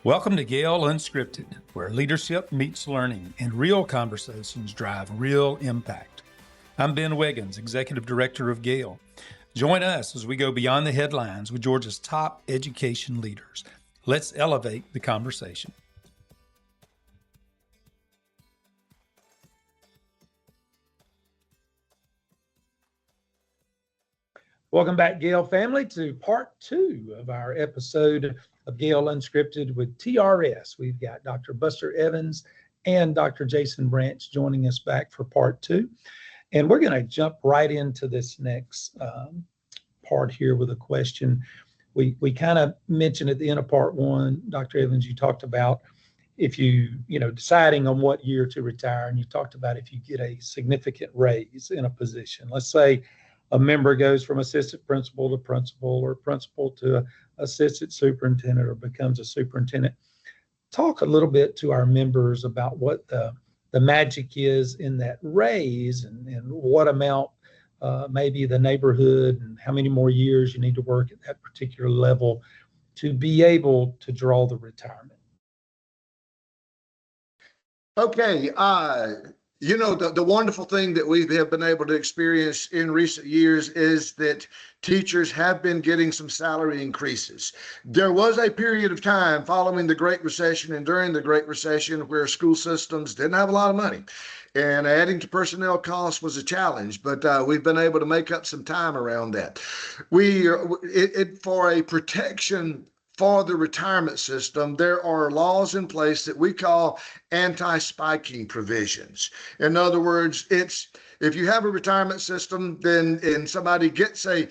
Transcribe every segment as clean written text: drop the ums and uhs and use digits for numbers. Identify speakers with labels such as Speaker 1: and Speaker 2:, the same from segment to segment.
Speaker 1: Welcome to GAEL Unscripted, where leadership meets learning and real conversations drive real impact. I'm Ben Wiggins, Executive Director of GAEL. Join us as we go beyond the headlines with Georgia's top education leaders. Let's elevate the conversation. Welcome back, GAEL family, to part 2 of our episode of GAEL Unscripted with TRS. We've got Dr. Buster Evans and Dr. Jason Branch joining us back for part 2. And we're going to jump right into this next part here with a question. We kind of mentioned at the end of part 1, Dr. Evans, you talked about if you deciding on what year to retire, and you talked about if you get a significant raise in a position. Let's say a member goes from assistant principal to principal, or principal to assistant superintendent, or becomes a superintendent. Talk a little bit to our members about what the magic is in that raise, and what amount, maybe the neighborhood, and how many more years you need to work at that particular level to be able to draw the retirement.
Speaker 2: Okay. The wonderful thing that we have been able to experience in recent years is that teachers have been getting some salary increases. There was a period of time following the Great Recession and during the Great Recession where school systems didn't have a lot of money, and adding to personnel costs was a challenge, but we've been able to make up some time around that. For a protection for the retirement system, there are laws in place that we call anti-spiking provisions. In other words, if you have a retirement system, and somebody gets a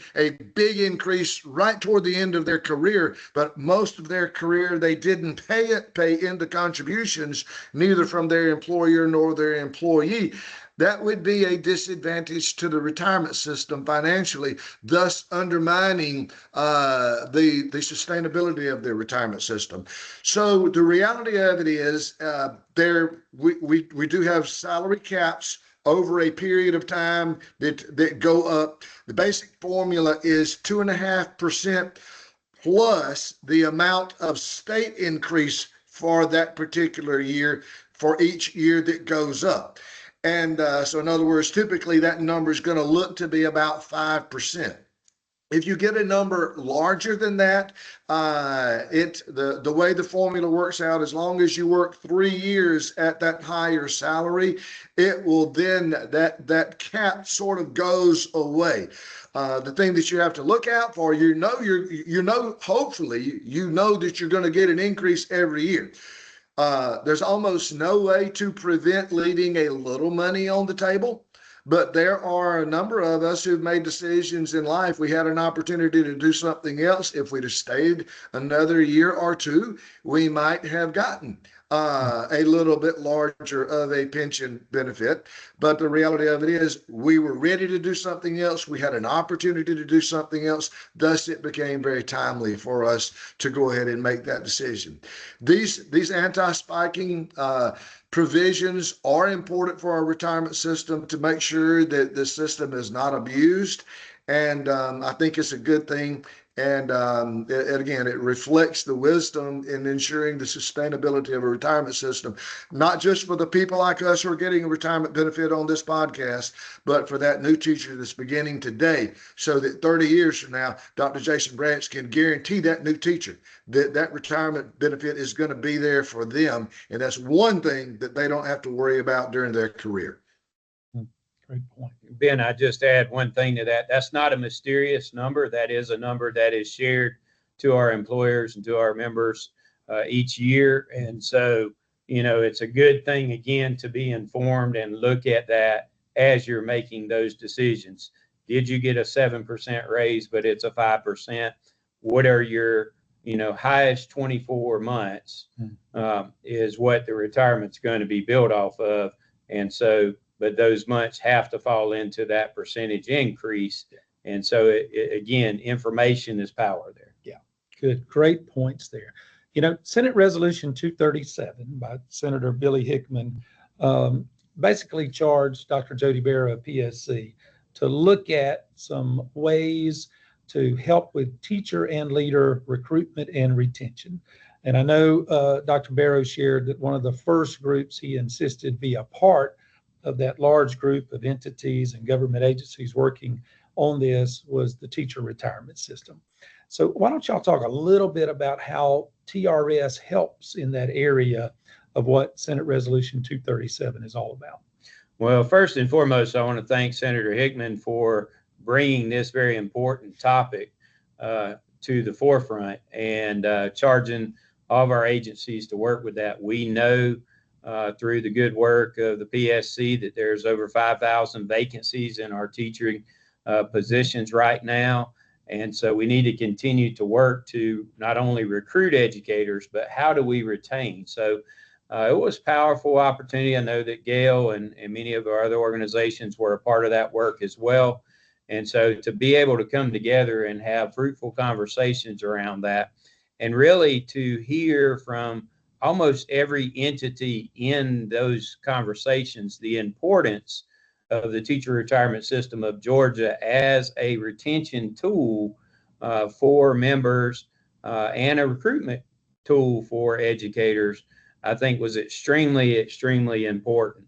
Speaker 2: big increase right toward the end of their career, but most of their career they didn't pay into contributions, neither from their employer nor their employee, that would be a disadvantage to the retirement system financially, thus undermining the sustainability of the retirement system. So the reality of it is we do have salary caps over a period of time that go up. The basic formula is 2.5% plus the amount of state increase for that particular year for each year that goes up. And so in other words, typically that number is going to look to be about 5%. If you get a number larger than that, the way the formula works out, as long as you work 3 years at that higher salary, it will then, that cap sort of goes away. The thing that you have to look out for, hopefully you know that you're going to get an increase every year. There's almost no way to prevent leaving a little money on the table, but there are a number of us who've made decisions in life. We had an opportunity to do something else. If we'd have stayed another year or two, we might have gotten a little bit larger of a pension benefit. But the reality of it is we were ready to do something else. We had an opportunity to do something else. Thus, it became very timely for us to go ahead and make that decision. These anti-spiking provisions are important for our retirement system to make sure that the system is not abused. And I think it's a good thing. And again, it reflects the wisdom in ensuring the sustainability of a retirement system, not just for the people like us who are getting a retirement benefit on this podcast, but for that new teacher that's beginning today, so that 30 years from now, Dr. Jason Branch can guarantee that new teacher that retirement benefit is going to be there for them. And that's one thing that they don't have to worry about during their career.
Speaker 3: Great point. Ben, I just add one thing to that. That's not a mysterious number. That is a number that is shared to our employers and to our members each year. And so, it's a good thing, again, to be informed and look at that as you're making those decisions. Did you get a 7% raise, but it's a 5%? What are your, highest 24 months is what the retirement's going to be built off of. And so, but those months have to fall into that percentage increase. And so, again, information is power there.
Speaker 1: Yeah, good. Great points there. Senate Resolution 237 by Senator Billy Hickman basically charged Dr. Jody Barra of PSC to look at some ways to help with teacher and leader recruitment and retention. And I know Dr. Barrow shared that one of the first groups he insisted be a part of that large group of entities and government agencies working on this was the teacher retirement system. So why don't y'all talk a little bit about how TRS helps in that area of what Senate Resolution 237 is all about?
Speaker 3: Well, first and foremost, I want to thank Senator Hickman for bringing this very important topic to the forefront and charging all of our agencies to work with that. We know through the good work of the PSC that there's over 5,000 vacancies in our teaching positions right now. And so we need to continue to work to not only recruit educators, but how do we retain? So it was a powerful opportunity. I know that GAEL and many of our other organizations were a part of that work as well. And so to be able to come together and have fruitful conversations around that, and really to hear from almost every entity in those conversations the importance of the teacher retirement system of Georgia as a retention tool for members and a recruitment tool for educators, I think was extremely, extremely important.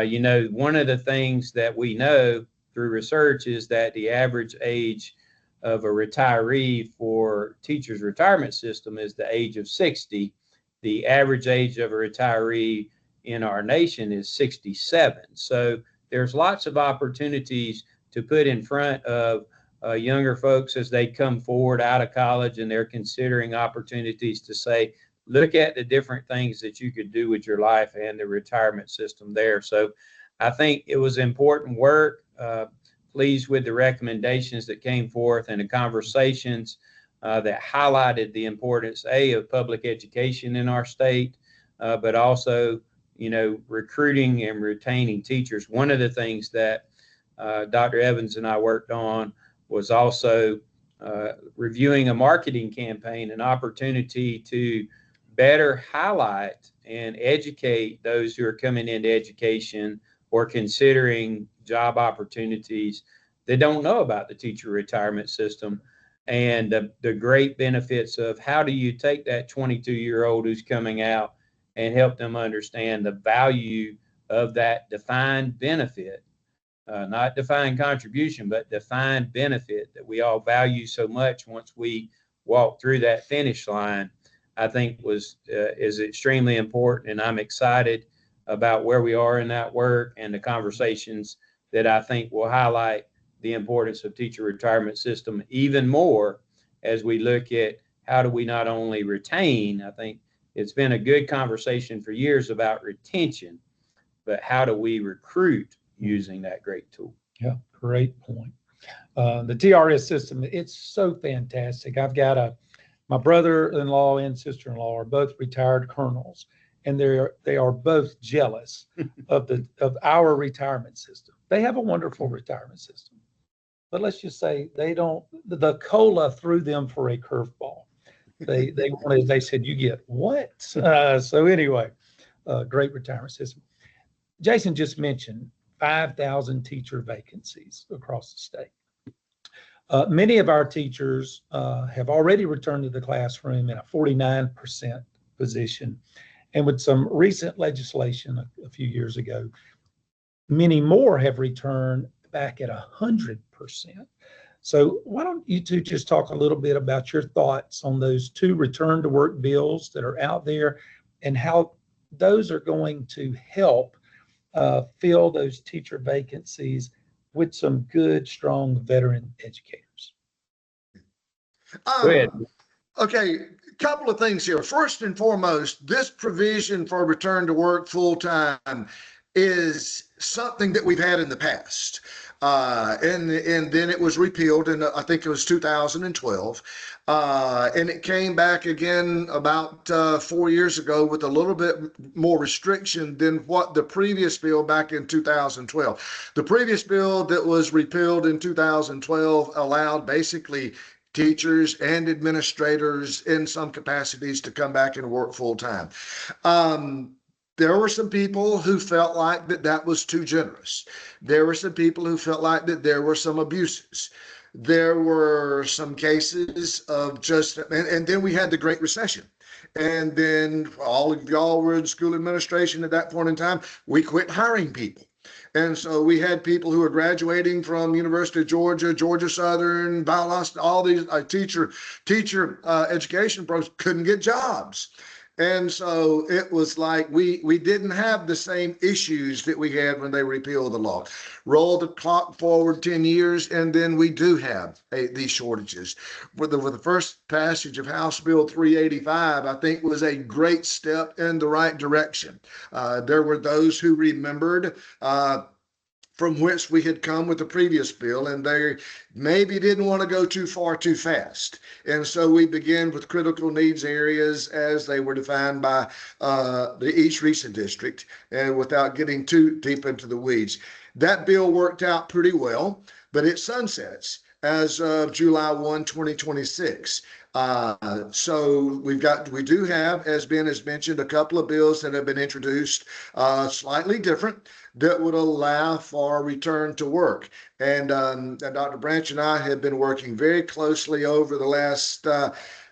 Speaker 3: You know, one of the things that we know through research is that the average age of a retiree for teachers retirement system is the age of 60. The average age of a retiree in our nation is 67. So there's lots of opportunities to put in front of younger folks as they come forward out of college and they're considering opportunities to say, look at the different things that you could do with your life and the retirement system there. So I think it was important work. Pleased with the recommendations that came forth and the conversations that highlighted the importance, of public education in our state, but also, you know, recruiting and retaining teachers. One of the things that Dr. Evans and I worked on was also reviewing a marketing campaign, an opportunity to better highlight and educate those who are coming into education or considering job opportunities that don't know about the teacher retirement system and the great benefits of how do you take that 22-year-old who's coming out and help them understand the value of that defined benefit, not defined contribution, but defined benefit that we all value so much once we walk through that finish line, I think is extremely important. And I'm excited about where we are in that work and the conversations that I think will highlight the importance of teacher retirement system even more as we look at how do we not only retain. I think it's been a good conversation for years about retention, but how do we recruit using that great tool?
Speaker 1: Yeah, great point. The TRS system, it's so fantastic. I've got my brother-in-law and sister-in-law are both retired colonels, and they are both jealous of our retirement system. They have a wonderful retirement system, but let's just say the COLA threw them for a curveball. They said, you get what? So anyway, great retirement system. Jason just mentioned 5,000 teacher vacancies across the state. Many of our teachers have already returned to the classroom in a 49% position. And with some recent legislation a few years ago, many more have returned back at 100%. So why don't you two just talk a little bit about your thoughts on those two return to work bills that are out there and how those are going to help fill those teacher vacancies with some good, strong veteran educators.
Speaker 3: Go ahead.
Speaker 2: Okay, couple of things here. First and foremost, this provision for return to work full-time is something that we've had in the past. And then it was repealed in, I think it was 2012. And it came back again about 4 years ago with a little bit more restriction than what the previous bill back in 2012. The previous bill that was repealed in 2012 allowed basically teachers and administrators in some capacities to come back and work full time. There were some people who felt like that was too generous. There were some people who felt like that there were some abuses. There were some cases of just, and then we had the Great Recession. And then all of y'all were in school administration at that point in time. We quit hiring people. And so we had people who were graduating from University of Georgia, Georgia Southern, Valdosta, all these teacher education programs couldn't get jobs. And so it was like we didn't have the same issues that we had when they repealed the law. Roll the clock forward 10 years, and then we do have these shortages. With the first passage of House Bill 385, I think was a great step in the right direction. There were those who remembered from which we had come with the previous bill, and they maybe didn't want to go too far too fast. And so we began with critical needs areas as they were defined by each recent district, and without getting too deep into the weeds. That bill worked out pretty well, but it sunsets as of July 1, 2026. So we do have, as Ben has mentioned, a couple of bills that have been introduced, slightly different, that would allow for return to work. And Dr. Branch and I have been working very closely over the last,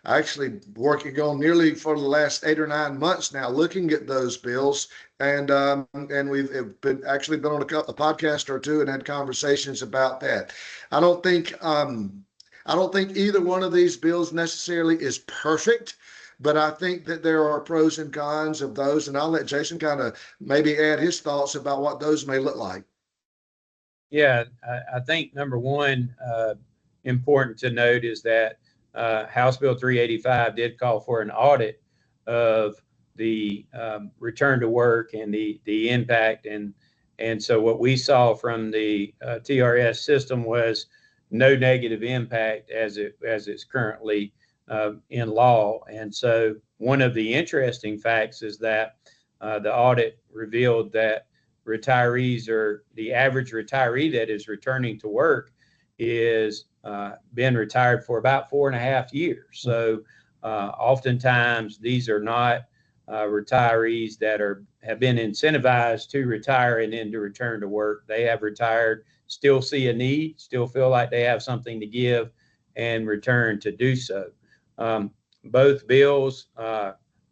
Speaker 2: actually working on nearly for the last 8 or 9 months now, looking at those bills. And we've been on a podcast or two and had conversations about that. I don't think either one of these bills necessarily is perfect, but I think that there are pros and cons of those. And I'll let Jason kind of maybe add his thoughts about what those may look like.
Speaker 3: Yeah, I think number one, important to note is that House Bill 385 did call for an audit of the return to work and the impact. And so what we saw from the TRS system was no negative impact as it's currently in law. And so one of the interesting facts is that the audit revealed that retirees, or the average retiree that is returning to work, is been retired for about 4.5 years. So oftentimes these are not retirees that have been incentivized to retire and then to return to work. They have retired, still see a need, still feel like they have something to give, and return to do so. Both bills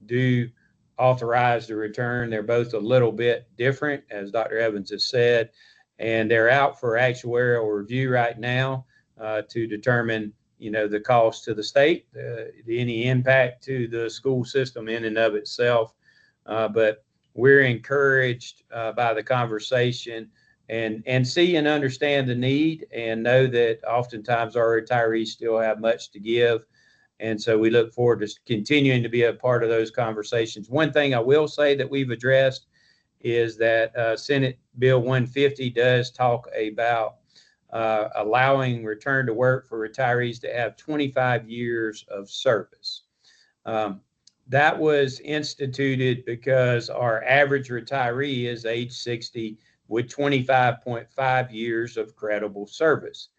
Speaker 3: do authorize the return. They're both a little bit different, as Dr. Evans has said, and they're out for actuarial review right now to determine, the cost to the state, any impact to the school system in and of itself. But we're encouraged by the conversation and see and understand the need, and know that oftentimes our retirees still have much to give. And so we look forward to continuing to be a part of those conversations. One thing I will say that we've addressed is that Senate Bill 150 does talk about allowing return to work for retirees to have 25 years of service. That was instituted because our average retiree is age 60 with 25.5 years of credible service.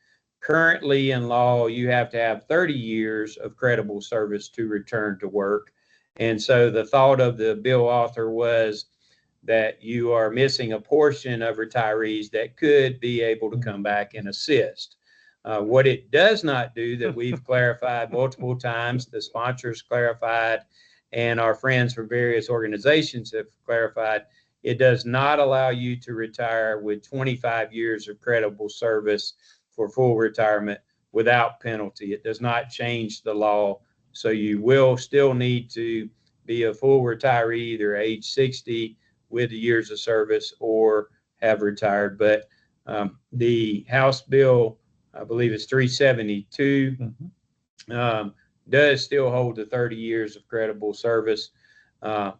Speaker 3: Currently in law, you have to have 30 years of credible service to return to work. And so the thought of the bill author was that you are missing a portion of retirees that could be able to come back and assist. What it does not do, that we've clarified multiple times, the sponsors clarified, and our friends from various organizations have clarified, it does not allow you to retire with 25 years of credible service for full retirement without penalty. It does not change the law. So you will still need to be a full retiree, either age 60 with the years of service or have retired. But the House bill, I believe it's 372, does still hold the 30 years of credible service.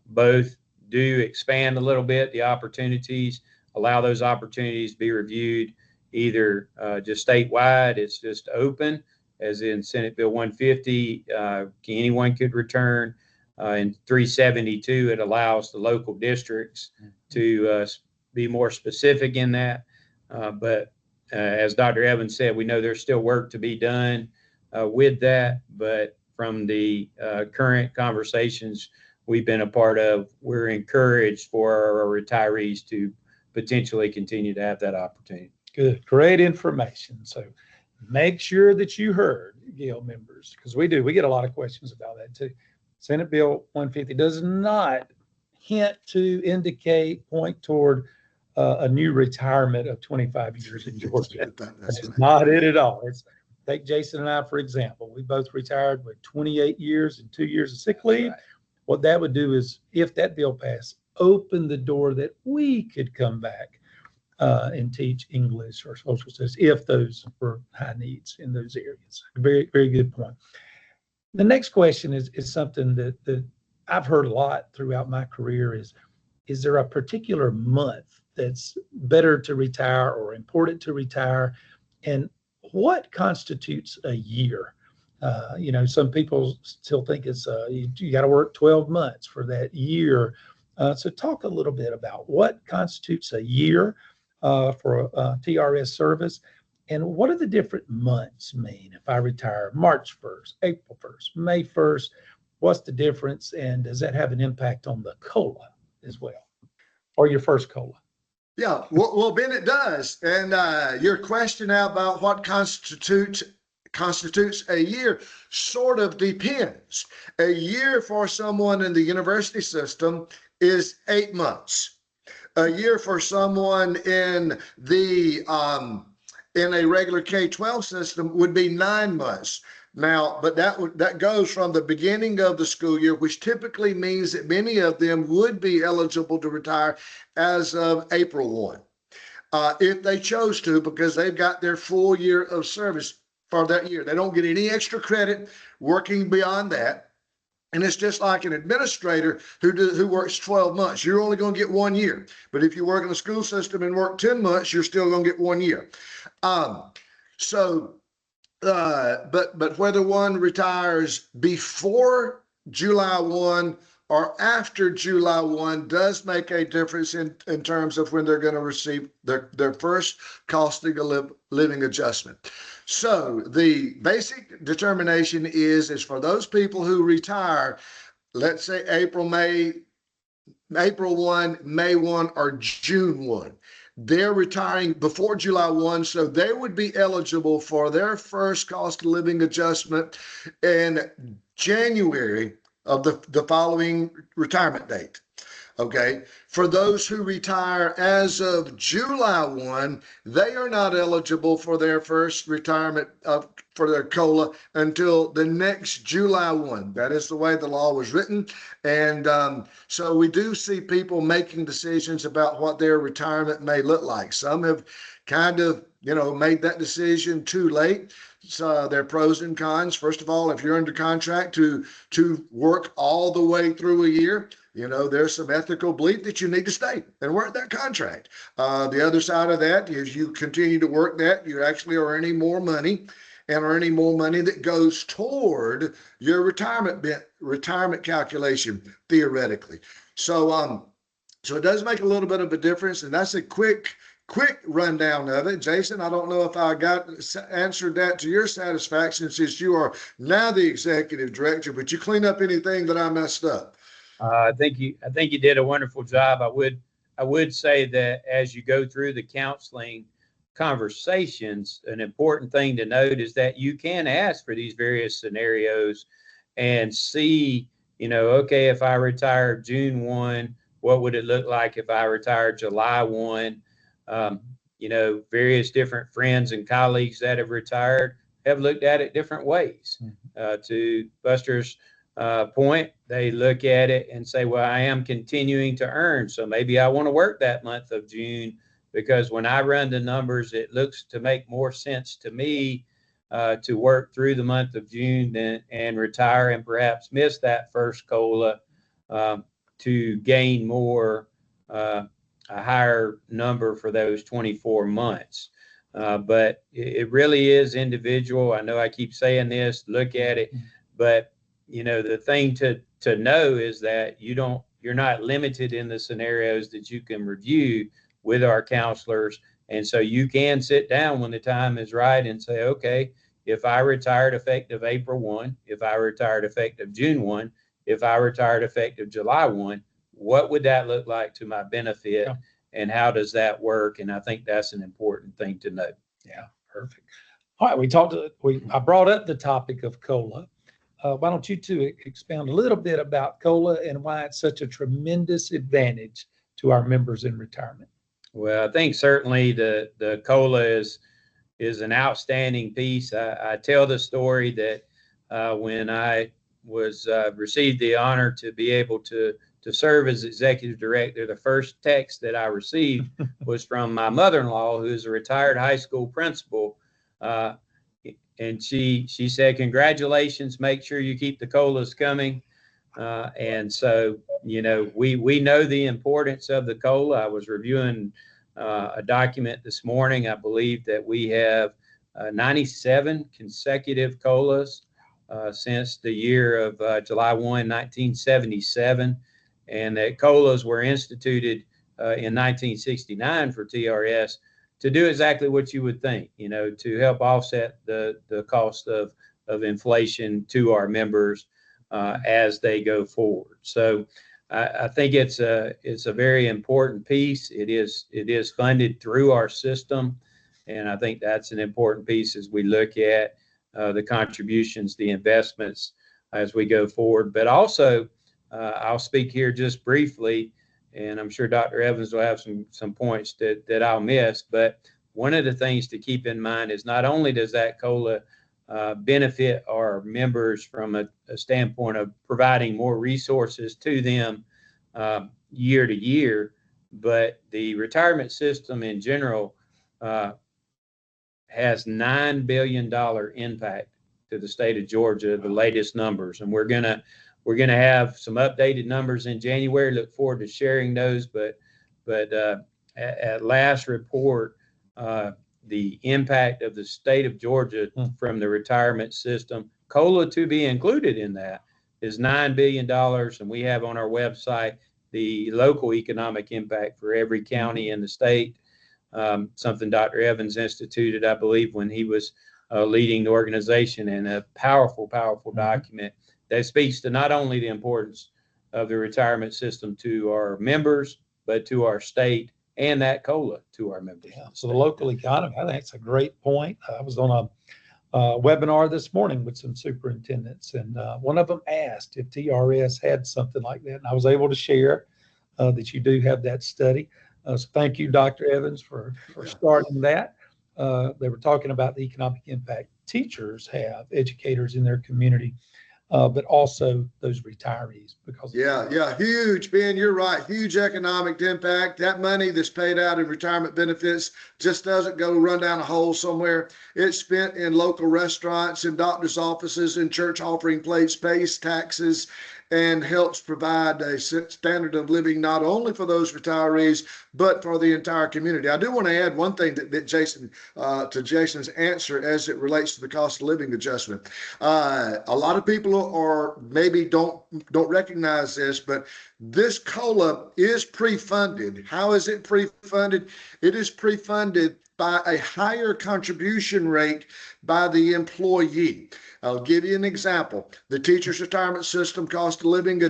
Speaker 3: Both do expand a little bit the opportunities, allow those opportunities to be reviewed either just statewide. It's just open, as in Senate Bill 150, anyone could return. In 372, it allows the local districts to be more specific in that. But as Dr. Evans said, we know there's still work to be done with that. But from the current conversations we've been a part of, we're encouraged for our retirees to potentially continue to have that opportunity.
Speaker 1: Good, great information. So make sure that you heard, GAEL members, because we get a lot of questions about that too. Senate Bill 150 does not hint to indicate, point toward a new retirement of 25 years in Georgia. That's not it at all. Take Jason and I, for example. We both retired with 28 years and 2 years of sick leave. Right. What that would do is, if that bill passed, open the door that we could come back and teach English or social studies if those were high needs in those areas. Very, very good point. The next question is something that I've heard a lot throughout my career is there a particular month that's better to retire or important to retire? And what constitutes a year? Some people still think it's you got to work 12 months for that year. So talk a little bit about what constitutes a year for a TRS service, and what do the different months mean? If I retire March 1st, April 1st, May 1st, what's the difference? And does that have an impact on the COLA as well, or your first COLA?
Speaker 2: Yeah, well, Ben, it does. And your question now about what constitutes a year sort of depends. A year for someone in the university system is 8 months. A year for someone in the in a regular K-12 system would be 9 months. Now, but that goes from the beginning of the school year, which typically means that many of them would be eligible to retire as of April 1, if they chose to, because they've got their full year of service for that year. They don't get any extra credit working beyond that. And it's just like an administrator who works 12 months. You're only going to get 1 year. But if you work in the school system and work 10 months, you're still going to get 1 year. But whether one retires before July 1 or after July 1 does make a difference in terms of when they're going to receive their first cost of living adjustment. So the basic determination is for those people who retire, let's say April 1, May 1, or June 1. They're retiring before July 1, so they would be eligible for their first cost of living adjustment in January of the following retirement date. Okay, for those who retire as of July 1, they are not eligible for their first retirement for their COLA until the next July 1. That is the way the law was written. And so we do see people making decisions about what their retirement may look like. Some have kind of, made that decision too late. So there are pros and cons. First of all, if you're under contract to work all the way through a year, there's some ethical belief that you need to stay and work that contract. The other side of that is you continue to work that, you actually are earning more money and earning more money that goes toward your retirement calculation, theoretically. So it does make a little bit of a difference, and that's a quick rundown of it. Jason, I don't know if I answered that to your satisfaction, since you are now the executive director, but you clean up anything that I messed up.
Speaker 3: I think you did a wonderful job. I would say that as you go through the counseling conversations, an important thing to note is that you can ask for these various scenarios and see, okay, if I retire June 1, what would it look like if I retired July 1? Various different friends and colleagues that have retired have looked at it different ways. To Buster's point, they look at it and say, well, I am continuing to earn, so maybe I want to work that month of June, because when I run the numbers, it looks to make more sense to me to work through the month of June and retire and perhaps miss that first COLA to gain more, a higher number for those 24 months. But it really is individual. I know I keep saying this, look at it, but the thing to know is that you're not limited in the scenarios that you can review with our counselors. And so you can sit down when the time is right and say, okay, if I retired effective April 1, if I retired effective June 1, if I retired effective July 1, what would that look like to my benefit? Yeah. And how does that work? And I think that's an important thing to note.
Speaker 1: Yeah, perfect. All right, I brought up the topic of COLA. Why don't you two expound a little bit about COLA and why it's such a tremendous advantage to our members in retirement?
Speaker 3: Well, I think certainly the COLA is an outstanding piece. I tell the story that when I was received the honor to be able to serve as executive director, the first text that I received was from my mother-in-law, who is a retired high school principal. And she said, "Congratulations, make sure you keep the COLAs coming." And so, we know the importance of the COLA. I was reviewing a document this morning. I believe that we have 97 consecutive COLAs since the year of July 1, 1977. And that COLAs were instituted in 1969 for TRS to do exactly what you would think, to help offset the cost of inflation to our members as they go forward. So I think it's a very important piece. It is funded through our system, and I think that's an important piece as we look at the contributions, the investments as we go forward. But also, I'll speak here just briefly, and I'm sure Dr. Evans will have some points that I'll miss. But one of the things to keep in mind is not only does that COLA benefit our members from a standpoint of providing more resources to them year to year, but the retirement system in general has $9 billion impact to the state of Georgia, the latest numbers. And we're gonna have some updated numbers in January. Look forward to sharing those. But at last report, the impact of the state of Georgia from the retirement system, COLA to be included in that, is $9 billion. And we have on our website the local economic impact for every county in the state, something Dr. Evans instituted, I believe, when he was leading the organization, and a powerful document that speaks to not only the importance of the retirement system to our members, but to our state, and that COLA to our members.
Speaker 1: Yeah, so the local economy, I think that's a great point. I was on a webinar this morning with some superintendents, and one of them asked if TRS had something like that, and I was able to share that you do have that study. So thank you, Dr. Evans, for starting that. They were talking about the economic impact teachers have, educators in their community, but also those retirees.
Speaker 2: Huge, Ben, you're right. Huge economic impact. That money that's paid out in retirement benefits just doesn't go run down a hole somewhere. It's spent in local restaurants, in doctors' offices, in church offering plates, pays taxes, and helps provide a standard of living not only for those retirees, but for the entire community. I do want to add one thing that Jason, to Jason's answer as it relates to the cost of living adjustment. A lot of people are maybe don't recognize this, but this COLA is pre-funded. How is it pre-funded? It is pre-funded by a higher contribution rate by the employee. I'll give you an example. The teacher's retirement system cost of living,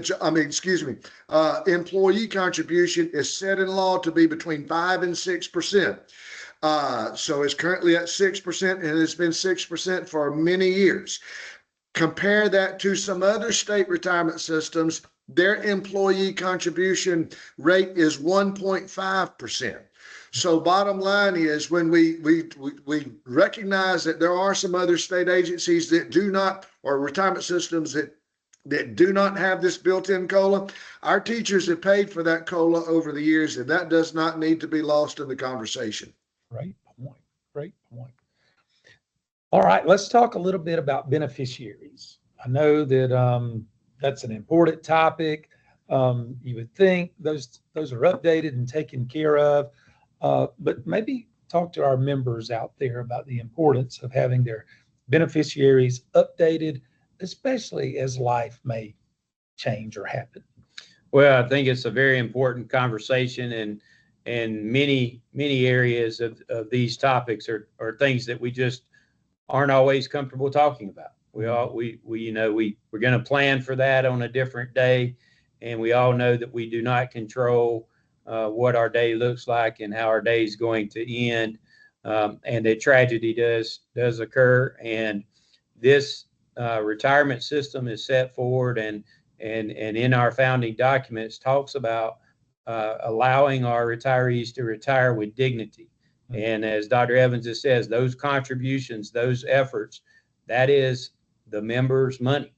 Speaker 2: employee contribution is set in law to be between 5 and 6%. So it's currently at 6%, and it's been 6% for many years. Compare that to some other state retirement systems. Their employee contribution rate is 1.5%. So bottom line is, when we recognize that there are some other state agencies that do not, or retirement systems that do not have this built-in COLA, our teachers have paid for that COLA over the years, and that does not need to be lost in the conversation.
Speaker 1: Great point. All right, let's talk a little bit about beneficiaries. I know that that's an important topic. You would think those are updated and taken care of. But maybe talk to our members out there about the importance of having their beneficiaries updated, especially as life may change or happen.
Speaker 3: Well, I think it's a very important conversation, and many areas of these topics are things that we just aren't always comfortable talking about. We're going to plan for that on a different day, and we all know that we do not control what our day looks like and how our day is going to end. and a tragedy does occur. And this retirement system is set forward, and in our founding documents talks about allowing our retirees to retire with dignity. And as Dr. Evans just says, those contributions, those efforts, that is the member's money.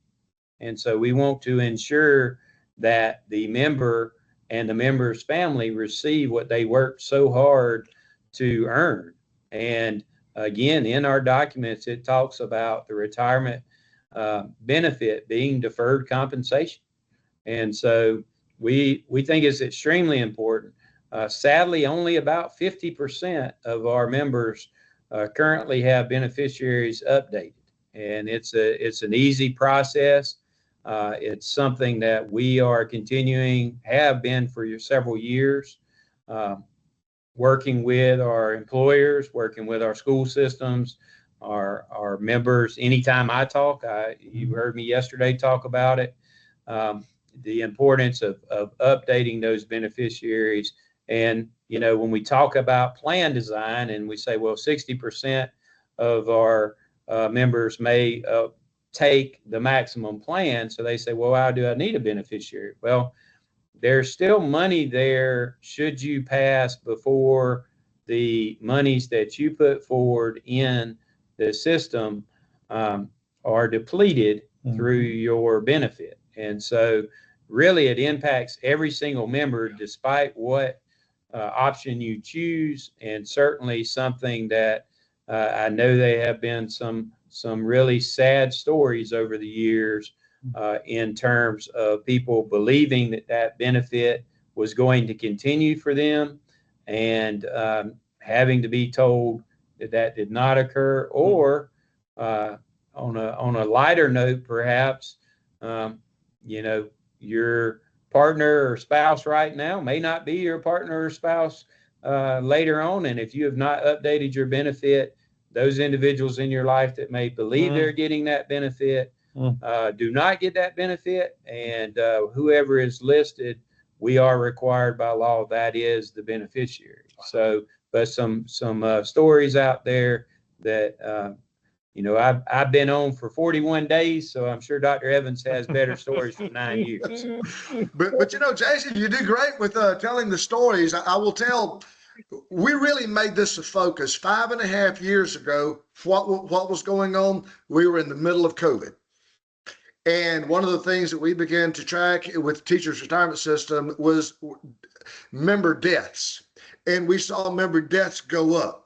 Speaker 3: And so we want to ensure that the member and the member's family receive what they worked so hard to earn. And again, in our documents, it talks about the retirement benefit being deferred compensation. And so we think it's extremely important. Sadly, only about 50% of our members currently have beneficiaries updated. And it's an easy process. It's something that we are continuing, have been for several years, working with our employers, working with our school systems, our members. Anytime I talk, you heard me yesterday talk about it, the importance of updating those beneficiaries. And, you know, when we talk about plan design and we say, well, 60% of our members may take the maximum plan. So they say, well, why do I need a beneficiary? Well, there's still money there should you pass before the monies that you put forward in the system are depleted through your benefit. And so really it impacts every single member despite what option you choose, and certainly something that I know there have been some really sad stories over the years in terms of people believing that benefit was going to continue for them, and having to be told that did not occur. Or on a lighter note, perhaps, you know, your partner or spouse right now may not be your partner or spouse later on. And if you have not updated your benefit, those individuals in your life that may believe they're getting that benefit do not get that benefit. And whoever is listed, we are required by law, that is the beneficiary. So, but some stories out there that you know, I've been on for 41 days, so I'm sure Dr. Evans has better stories for 9 years.
Speaker 2: But you know, Jason, you do great with telling the stories. I will tell, we really made this a focus 5.5 years ago. What was going on? We were in the middle of COVID. And one of the things that we began to track with the teachers' retirement system was member deaths. And we saw member deaths go up.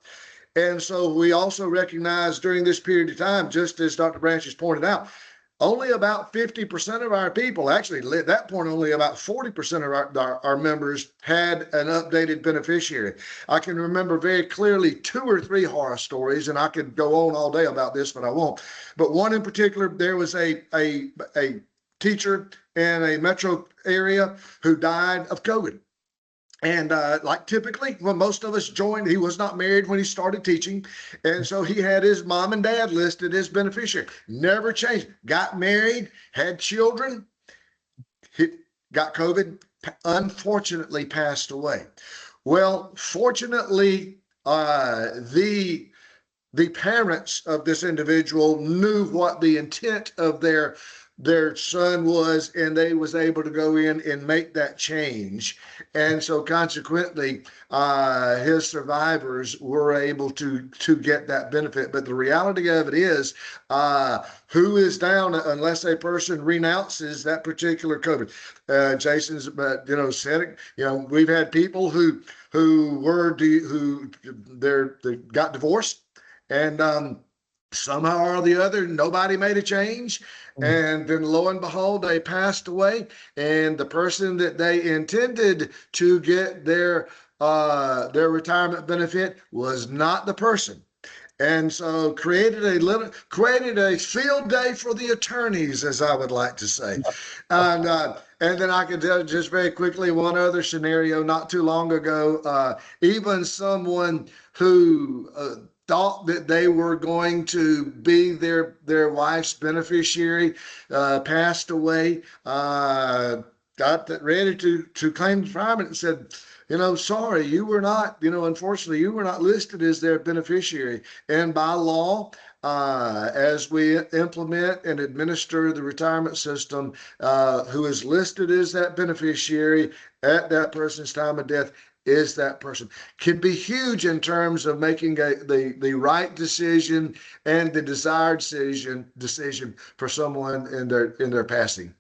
Speaker 2: And so we also recognized during this period of time, just as Dr. Branch has pointed out, only about 50% of our people, actually at that point, only about 40% of our members had an updated beneficiary. I can remember very clearly 2 or 3 horror stories, and I could go on all day about this, but I won't. But one in particular, there was a teacher in a metro area who died of COVID. And like typically when most of us joined, he was not married when he started teaching. And so he had his mom and dad listed as beneficiary. Never changed. Got married, had children, got COVID, unfortunately passed away. Well, fortunately, the parents of this individual knew what the intent of their son was, and they was able to go in and make that change. And so consequently, his survivors were able to get that benefit. But the reality of it is, who is down unless a person renounces that particular COVID? Jason's, you know, said it. You know, we've had people who got divorced, and somehow or the other, nobody made a change. And then lo and behold, they passed away. And the person that they intended to get their retirement benefit was not the person. And so created a field day for the attorneys, as I would like to say. And then I can tell just very quickly one other scenario not too long ago. Even someone who thought that they were going to be their wife's beneficiary passed away. got that ready to claim retirement and said, sorry, you were not, unfortunately, you were not listed as their beneficiary. And by law, as we implement and administer the retirement system, who is listed as that beneficiary at that person's time of death is that person. Can be huge in terms of making the right decision and the desired decision for someone in their passing.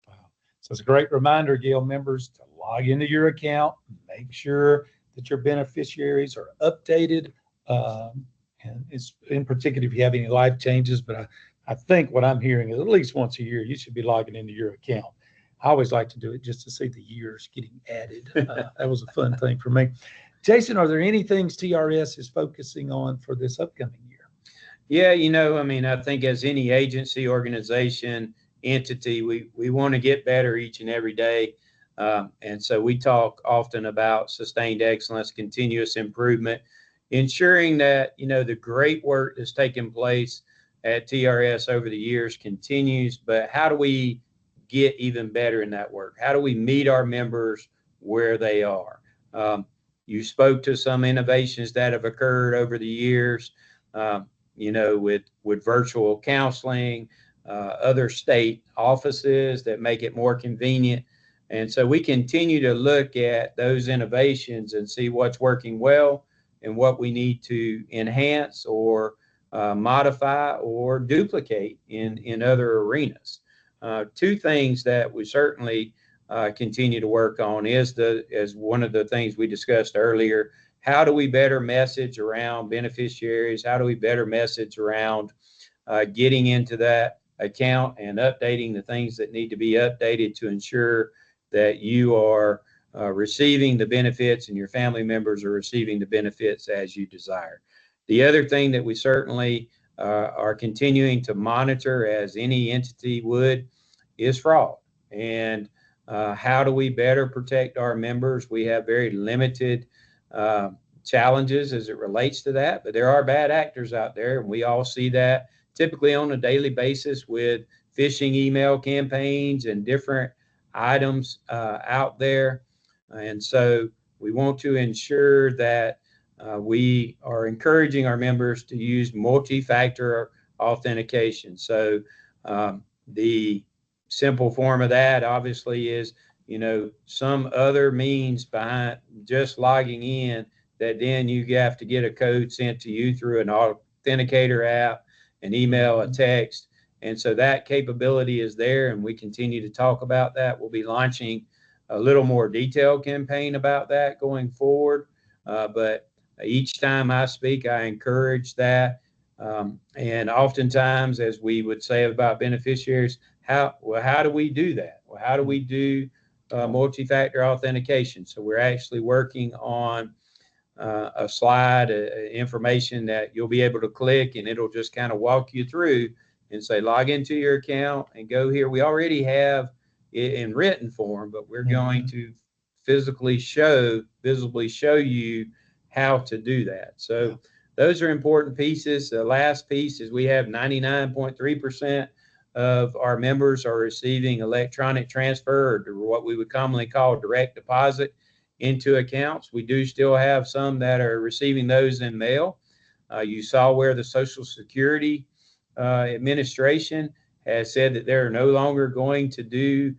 Speaker 1: Wow. So it's a great reminder, GAEL members, to log into your account, make sure that your beneficiaries are updated. And it's in particular if you have any life changes, but I think what I'm hearing is at least once a year, you should be logging into your account. I always like to do it just to see the years getting added. That was a fun thing for me. Jason, are there any things TRS is focusing on for this upcoming year?
Speaker 3: Yeah, I think as any agency, organization, entity, we want to get better each and every day. And so we talk often about sustained excellence, continuous improvement, ensuring that, the great work that's taken place at TRS over the years continues, but how do we get even better in that work? How do we meet our members where they are? You spoke to some innovations that have occurred over the years, with virtual counseling, other state offices that make it more convenient. And so we continue to look at those innovations and see what's working well and what we need to enhance or modify or duplicate in other arenas. Two things that we certainly continue to work on is as one of the things we discussed earlier, how do we better message around beneficiaries? How do we better message around getting into that account and updating the things that need to be updated to ensure that you are receiving the benefits and your family members are receiving the benefits as you desire. The other thing that we certainly are continuing to monitor, as any entity would, is fraud. And how do we better protect our members? We have very limited challenges as it relates to that, but there are bad actors out there, and we all see that typically on a daily basis with phishing email campaigns and different items out there. And so we want to ensure that we are encouraging our members to use multi-factor authentication. So the simple form of that obviously is, some other means behind just logging in that then you have to get a code sent to you through an authenticator app, an email, a text. And so that capability is there, and we continue to talk about that. We'll be launching a little more detailed campaign about that going forward. But each time I speak, I encourage that. And oftentimes, as we would say about beneficiaries, how do we do that? Well, how do we do multi-factor authentication? So we're actually working on a slide, information that you'll be able to click, and it'll just kind of walk you through and say, log into your account and go here. We already have it in written form, but we're going to visibly show you how to do that. So those are important pieces. The last piece is we have 99.3% of our members are receiving electronic transfer, or what we would commonly call direct deposit into accounts. We do still have some that are receiving those in mail. You saw where the Social Security Administration has said that they're no longer going to do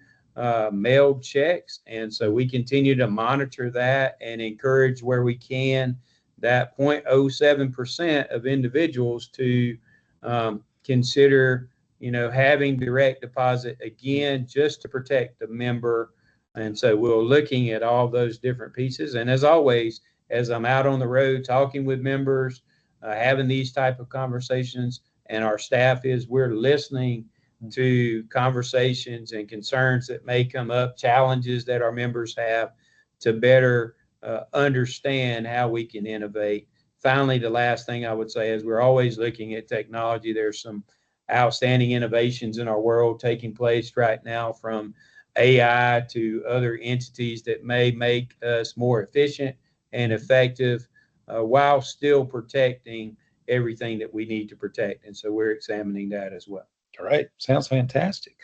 Speaker 3: mailed checks. And so we continue to monitor that and encourage where we can that 0.07% of individuals to consider, having direct deposit, again, just to protect the member. And so we're looking at all those different pieces. And as always, as I'm out on the road talking with members, having these type of conversations, and our staff we're listening to conversations and concerns that may come up, challenges that our members have, to better understand how we can innovate. Finally, the last thing I would say is we're always looking at technology. There's some outstanding innovations in our world taking place right now, from AI to other entities that may make us more efficient and effective while still protecting everything that we need to protect. And so we're examining that as well.
Speaker 1: All right. Sounds fantastic.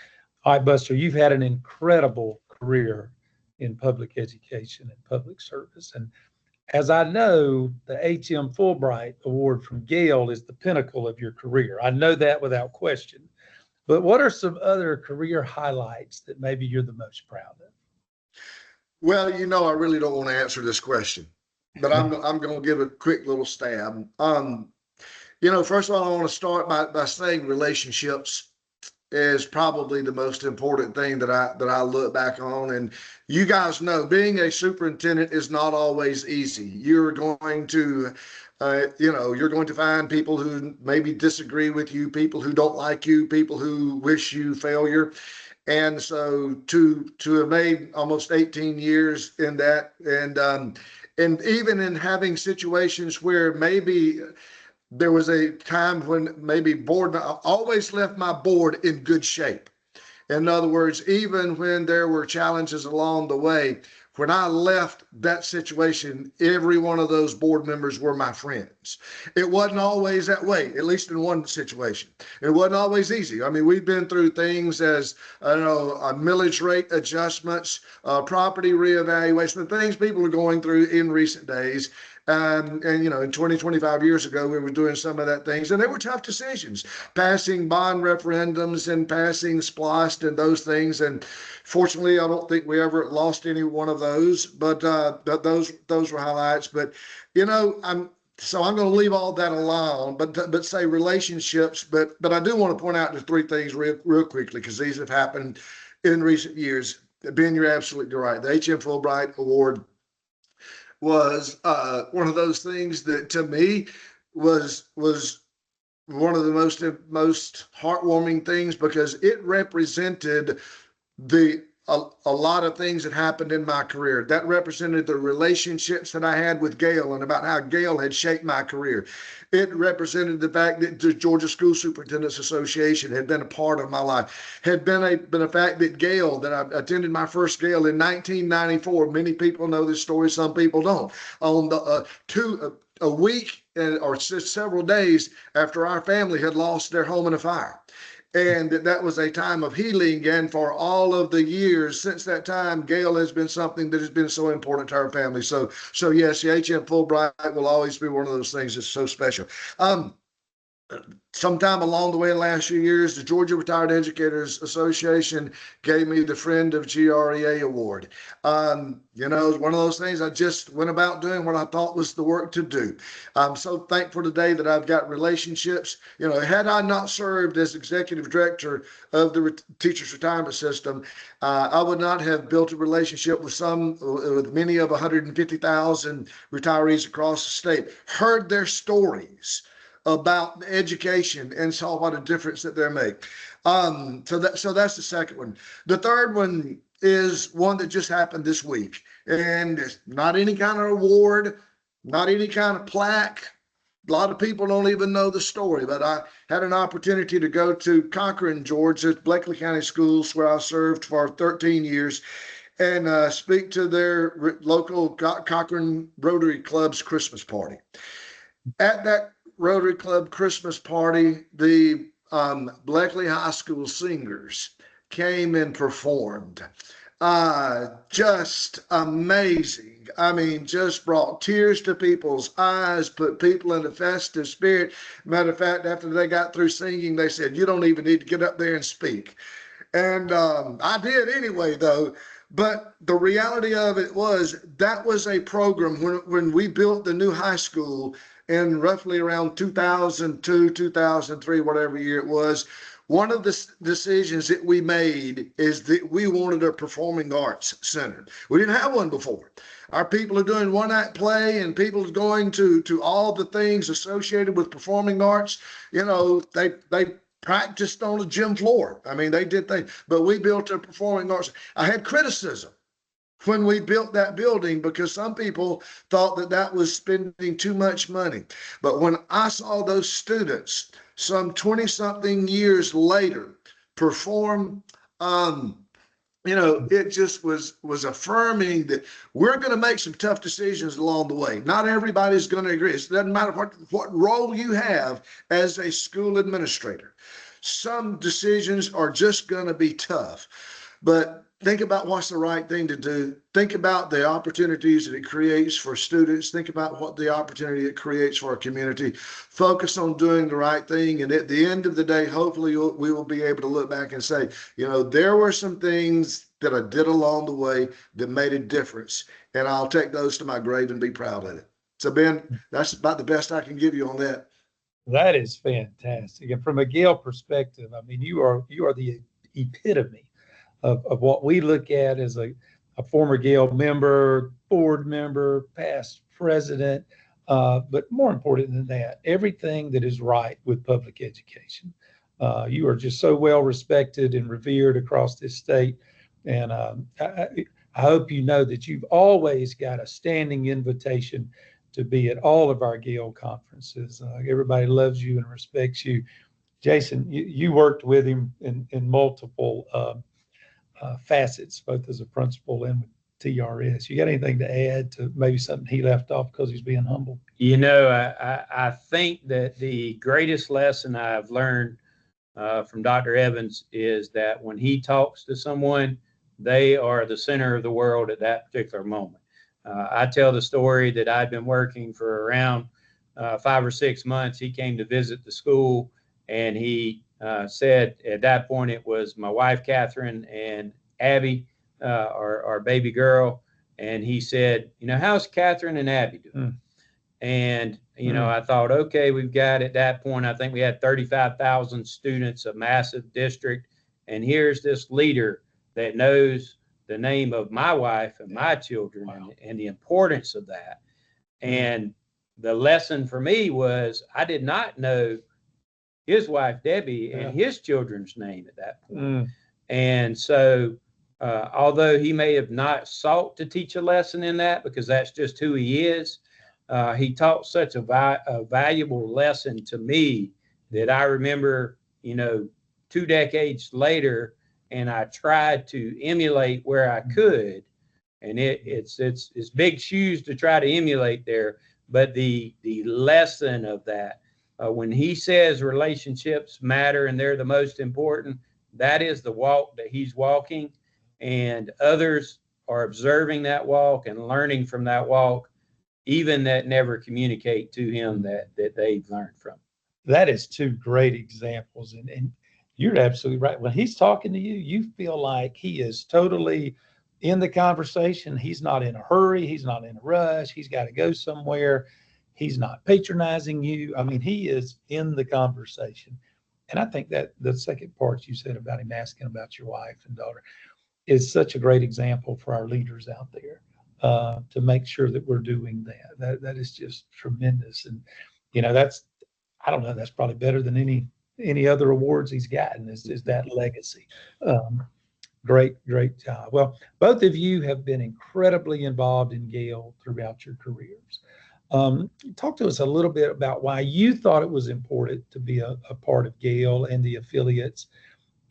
Speaker 1: All right, Buster, you've had an incredible career in public education and public service. And as I know, the H.M. Fulbright Award from GAEL is the pinnacle of your career. I know that without question. But what are some other career highlights that maybe you're the most proud of?
Speaker 2: Well, I really don't want to answer this question, but I'm going to give a quick little stab. First of all, I want to start by saying relationships is probably the most important thing that I look back on. And you guys know, being a superintendent is not always easy. You're going to find people who maybe disagree with you, people who don't like you, people who wish you failure. And so to have made almost 18 years in that, and even in having situations where maybe there was a time when maybe I always left my board in good shape. In other words, even when there were challenges along the way, when I left that situation, every one of those board members were my friends. It wasn't always that way, at least in one situation. It wasn't always easy. I mean, we've been through things as, millage rate adjustments, property reevaluation, things people are going through in recent days. And in 25 years ago, we were doing some of that things, and they were tough decisions, passing bond referendums and passing SPLOST and those things. And fortunately, I don't think we ever lost any one of those, but those were highlights. But, I'm going to leave all that alone, but say relationships. But I do want to point out the three things real quickly, because these have happened in recent years. Ben, you're absolutely right. The H.M. Fulbright Award was one of those things that to me was one of the most heartwarming things, because it represented a lot of things that happened in my career. That represented the relationships that I had with GAEL and about how GAEL had shaped my career. It represented the fact that the Georgia School Superintendents Association had been a part of my life, had been a fact that GAEL, that I attended my first GAEL in 1994. Many people know this story, some people don't. On a week or several days after our family had lost their home in a fire. And that was a time of healing. And for all of the years since that time, GAEL has been something that has been so important to our family. So yes, the H.M. Fulbright will always be one of those things that's so special. Sometime along the way in the last few years, the Georgia Retired Educators Association gave me the Friend of GREA Award. It's one of those things I just went about doing what I thought was the work to do. I'm so thankful today that I've got relationships. Had I not served as executive director of the teachers retirement system, I would not have built a relationship with many of 150,000 retirees across the state, heard their stories about education, and saw what a difference that they make. So that's the second one. The third one is one that just happened this week, and it's not any kind of award, not any kind of plaque. A lot of people don't even know the story, but I had an opportunity to go to Cochran, Georgia, Blakely County Schools, where I served for 13 years, and speak to their local Cochran Rotary Club's Christmas party. At that Rotary Club Christmas party, the Blakely High School singers came and performed. Just amazing. I mean, just brought tears to people's eyes, put people in a festive spirit. Matter of fact, after they got through singing, they said, "You don't even need to get up there and speak." And I did anyway, though. But the reality of it was that was a program when we built the new high school in roughly around 2002, 2003, whatever year it was. One of the decisions that we made is that we wanted a performing arts center. We didn't have one before. Our people are doing one-act play, and people are going to all the things associated with performing arts. They practiced on a gym floor. I mean, they did things, but we built a performing arts. I had criticism when we built that building, because some people thought that was spending too much money. But when I saw those students some 20-something years later perform, it just was affirming that we're going to make some tough decisions along the way. Not everybody's going to agree. It doesn't matter what role you have as a school administrator. Some decisions are just going to be tough. But think about what's the right thing to do. Think about the opportunities that it creates for students. Think about what the opportunity it creates for our community. Focus on doing the right thing. And at the end of the day, hopefully we will be able to look back and say, you know, there were some things that I did along the way that made a difference. And I'll take those to my grave and be proud of it. So Ben, that's about the best I can give you on that.
Speaker 1: That is fantastic. And from a GAEL perspective, I mean, you are the epitome of what we look at as a former GAEL member, board member, past president, but more important than that, everything that is right with public education. You are just so well respected and revered across this state. And I hope you know that you've always got a standing invitation to be at all of our GAEL conferences. Everybody loves you and respects you. Jason, you worked with him in multiple facets, both as a principal and with TRS. You got anything to add to maybe something he left off because he's being humble?
Speaker 3: You know, I think that the greatest lesson I've learned from Dr. Evans is that when he talks to someone, they are the center of the world at that particular moment. I tell the story that I'd been working for around 5 or 6 months. He came to visit the school, and he said at that point it was my wife, Catherine, and Abby, our baby girl. And he said, you know, how's Catherine and Abby doing? And, you know, I thought, okay, we've got at that point, I think we had 35,000 students, a massive district. And here's this leader that knows the name of my wife and my children. Wow. and the importance of that. And the lesson for me was I did not know his wife, Debbie, and his children's name at that point. And so, although he may have not sought to teach a lesson in that because that's just who he is, he taught such a valuable lesson to me that I remember, you know, 2 decades later, and I tried to emulate where I could. And it's big shoes to try to emulate there. But the lesson of that, when he says relationships matter and they're the most important, that is the walk that he's walking. And others are observing that walk and learning from that walk, even that never communicate to him that they've learned from.
Speaker 1: That is 2 great examples. And you're absolutely right. When he's talking to you, you feel like he is totally in the conversation. He's not in a hurry. He's not in a rush. He's got to go somewhere. He's not patronizing you. I mean, he is in the conversation. And I think that the second part you said about him asking about your wife and daughter is such a great example for our leaders out there, to make sure that we're doing that. That is just tremendous. And, you know, I don't know, that's probably better than any other awards he's gotten is that legacy. Great job. Well, both of you have been incredibly involved in GAEL throughout your careers. Talk to us a little bit about why you thought it was important to be a part of GAEL and the affiliates,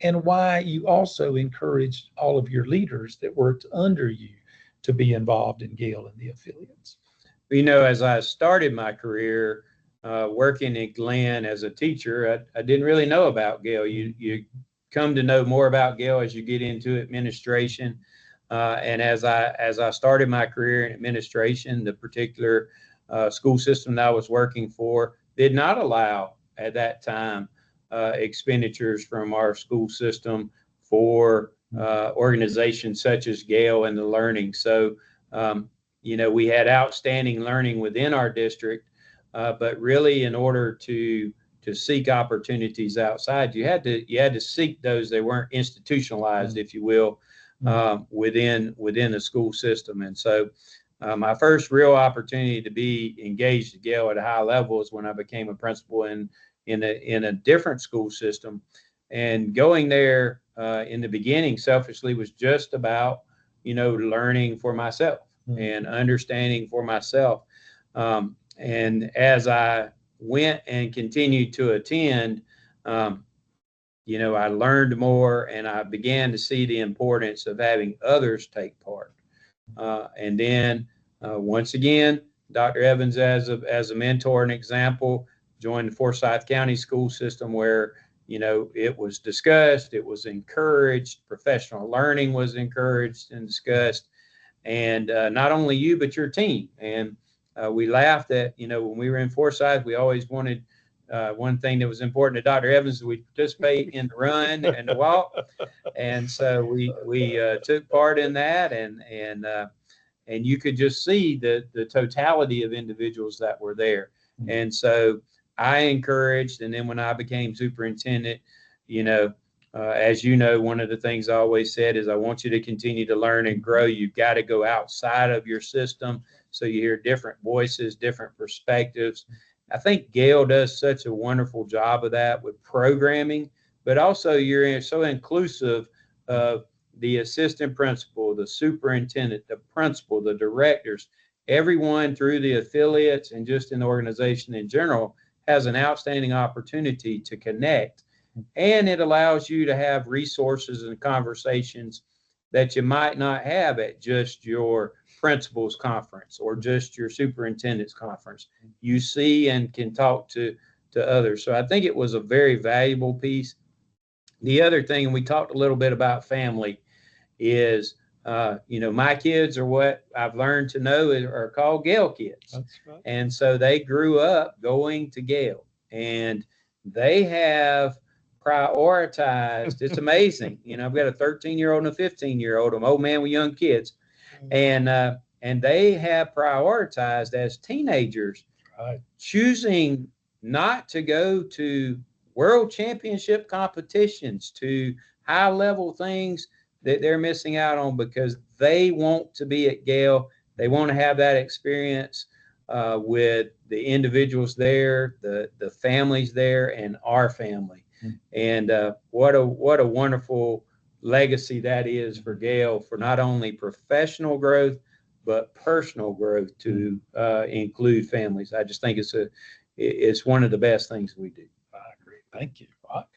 Speaker 1: and why you also encouraged all of your leaders that worked under you to be involved in GAEL and the affiliates.
Speaker 3: You know, as I started my career working at Glenn as a teacher, I didn't really know about GAEL. You come to know more about GAEL as you get into administration. And as I started my career in administration, the particular school system that I was working for did not allow at that time expenditures from our school system for organizations such as GAEL and the learning. So, you know, we had outstanding learning within our district, but really in order to seek opportunities outside, you had to seek those that weren't institutionalized, if you will, within the school system. And so my first real opportunity to be engaged at GAEL at a high level is when I became a principal in a different school system. And going there in the beginning selfishly was just about, you know, learning for myself and understanding for myself. And as I went and continued to attend, you know, I learned more and I began to see the importance of having others take part. And then once again, Dr. Evans as a mentor and example, joined the Forsyth County school system where, it was discussed, it was encouraged, professional learning was encouraged and discussed, and not only you, but your team. And we laughed at, when we were in Forsyth, we always wanted, one thing that was important to Dr. Evans, we participate in the run and the walk. And so we took part in that, and you could just see the totality of individuals that were there. And so I encouraged, and then when I became superintendent, as you know, one of the things I always said is I want you to continue to learn and grow. You've got to go outside of your system so you hear different voices, different perspectives. I think GAEL does such a wonderful job of that with programming, but also you're so inclusive of the assistant principal, the superintendent, the principal, the directors, everyone through the affiliates and just in the organization in general has an outstanding opportunity to connect. And it allows you to have resources and conversations that you might not have at just your principal's conference or just your superintendent's conference. You see and can talk to others. So I think it was a very valuable piece. The other thing, and we talked a little bit about family, is my kids are what I've learned to know are called GAEL kids.
Speaker 1: That's right.
Speaker 3: And so they grew up going to GAEL, and they have prioritized. It's amazing. I've got a 13-year-old and a 15-year-old. I'm old man with young kids, and they have prioritized as teenagers, choosing not to go to world championship competitions, to high level things that they're missing out on because they want to be at GAEL. They want to have that experience with the individuals there, the families there, and our family. And what a wonderful legacy that is for GAEL, for not only professional growth but personal growth to include families. I just think it's one of the best things we do.
Speaker 1: I agree. Thank you.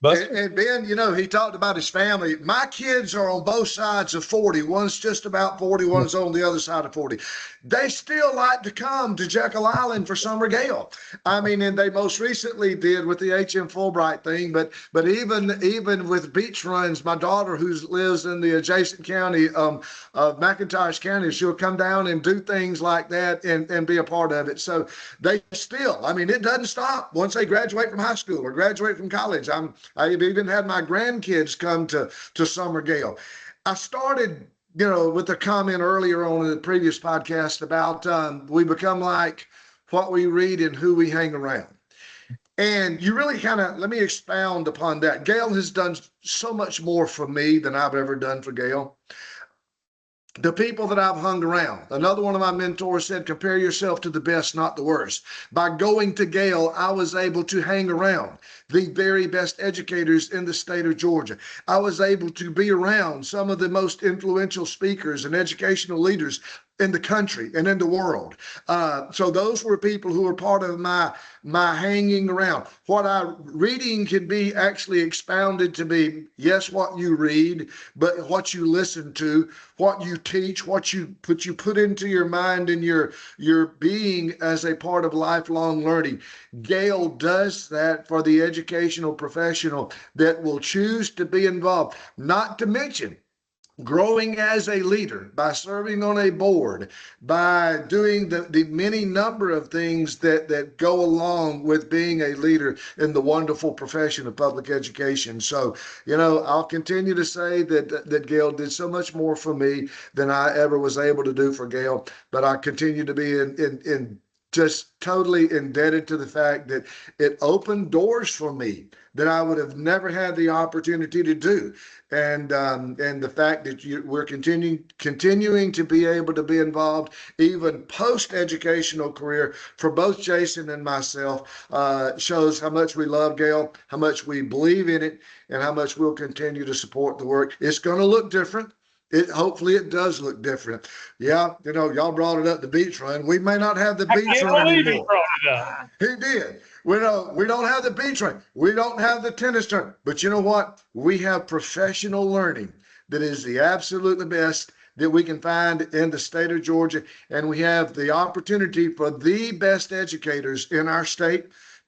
Speaker 2: And Ben, he talked about his family. My kids are on both sides of 40. One's just about 40, one's on the other side of 40. They still like to come to Jekyll Island for summer GAEL. I mean, and they most recently did with the HM Fulbright thing, but even with beach runs, my daughter who lives in the adjacent county of McIntosh County, she'll come down and do things like that and be a part of it. So they still, it doesn't stop once they graduate from high school or graduate from college. I've even had my grandkids come to summer GAEL. I started, with a comment earlier on in the previous podcast about we become like what we read and who we hang around. And you really let me expound upon that. GAEL has done so much more for me than I've ever done for GAEL. The people that I've hung around. Another one of my mentors said, compare yourself to the best, not the worst. By going to GAEL, I was able to hang around the very best educators in the state of Georgia. I was able to be around some of the most influential speakers and educational leaders in the country and in the world. So those were people who were part of my hanging around. Reading can be actually expounded to be, yes, what you read, but what you listen to, what you teach, what you put into your mind and your being as a part of lifelong learning. GAEL does that for the educational professional that will choose to be involved, not to mention growing as a leader, by serving on a board, by doing the many number of things that go along with being a leader in the wonderful profession of public education. So, I'll continue to say that GAEL did so much more for me than I ever was able to do for GAEL, but I continue to be in just totally indebted to the fact that it opened doors for me that I would have never had the opportunity to do. And the fact that we're continuing to be able to be involved even post-educational career for both Jason and myself shows how much we love GAEL, how much we believe in it, and how much we'll continue to support the work. It's going to look different. Hopefully it does look different. Yeah, y'all brought it up, the beach run. We may not have the beach run anymore. He did. We don't have the beach run. We don't have the tennis tournament. But you know what? We have professional learning that is the absolutely best that we can find in the state of Georgia. And we have the opportunity for the best educators in our state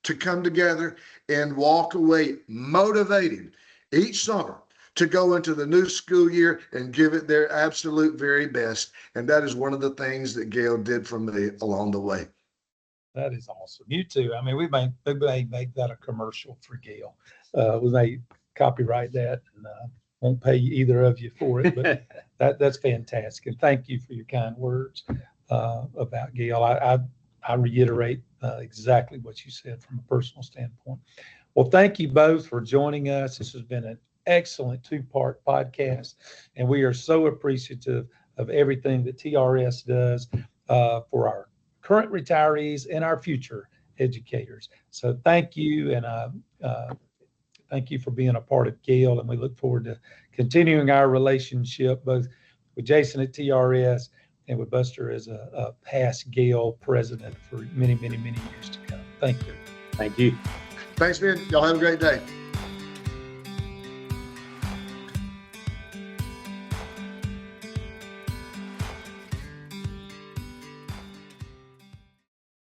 Speaker 2: to come together and walk away motivated each summer to go into the new school year and give it their absolute very best. And that is one of the things that GAEL did for me along the way.
Speaker 1: That is awesome. You too. I mean, we may make that a commercial for GAEL. We may copyright that and won't pay either of you for it, but that's fantastic. And thank you for your kind words about GAEL. I reiterate exactly what you said from a personal standpoint. Well, thank you both for joining us. This has been an excellent two-part podcast, and we are so appreciative of everything that TRS does for our current retirees and our future educators. So thank you, and thank you for being a part of GAEL, and we look forward to continuing our relationship both with Jason at TRS and with Buster as a past GAEL president for many, many, many years to come. Thank you.
Speaker 3: Thank you.
Speaker 2: Thanks, Ben. Y'all have a great day.